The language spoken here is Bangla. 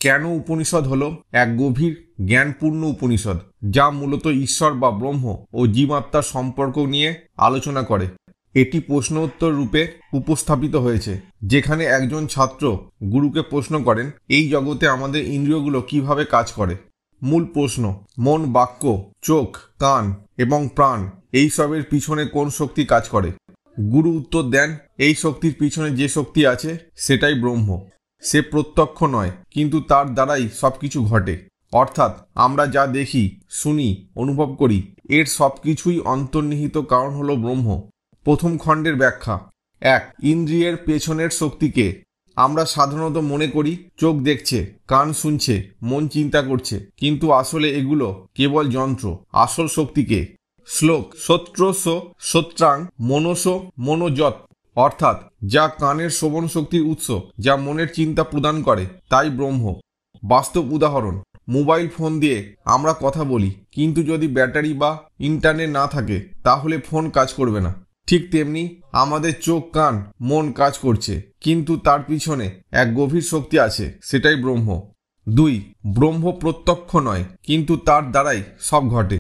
কেন উপনিষদ হলো এক গভীর জ্ঞানপূর্ণ উপনিষদ, যা মূলত ঈশ্বর বা ব্রহ্ম ও জীবাত্মার সম্পর্ক নিয়ে আলোচনা করে। এটি প্রশ্ন উত্তর রূপে উপস্থাপিত হয়েছে, যেখানে একজন ছাত্র গুরুকে প্রশ্ন করেন, এই জগতে আমাদের ইন্দ্রিয়গুলো কিভাবে কাজ করে। মূল প্রশ্ন: মন, বাক্য, চোখ, কান এবং প্রাণ এইসবের পিছনে কোন শক্তি কাজ করে? গুরু উত্তর দেন, এই শক্তির পিছনে যে শক্তি আছে সেটাই ব্রহ্ম। সে প্রত্যক্ষ নয়, কিন্তু তার দ্বারাই সবকিছু ঘটে। অর্থাৎ আমরা যা দেখি, শুনি, অনুভব করি, এর সবকিছুই অন্তর্নিহিত কারণ হলো ব্রহ্ম। প্রথম খণ্ডের ব্যাখ্যা। 1. ইন্দ্রিয়ের পেছনের শক্তিকে। আমরা সাধারণত মনে করি চোখ দেখছে, কান শুনছে, মন চিন্তা করছে, কিন্তু আসলে এগুলো কেবল যন্ত্র। আসল শক্তিকে। শ্লোক: সত্রস্য সত্রাং মনস মনোযৎ। অর্থাৎ যা কানের শ্রবণ শক্তির উৎস, যা মনের চিন্তা প্রদান করে, তাই ব্রহ্ম। বাস্তব উদাহরণ: মোবাইল ফোন দিয়ে আমরা কথা বলি, কিন্তু যদি ব্যাটারি বা ইন্টারনেট না থাকে তাহলে ফোন কাজ করবে না। ঠিক তেমনি আমাদের চোখ, কান, মন কাজ করছে, কিন্তু তার পিছনে এক গভীর শক্তি আছে, সেটাই ব্রহ্ম। 2. ব্রহ্ম প্রত্যক্ষ নয়, কিন্তু তার দ্বারাই সব ঘটে।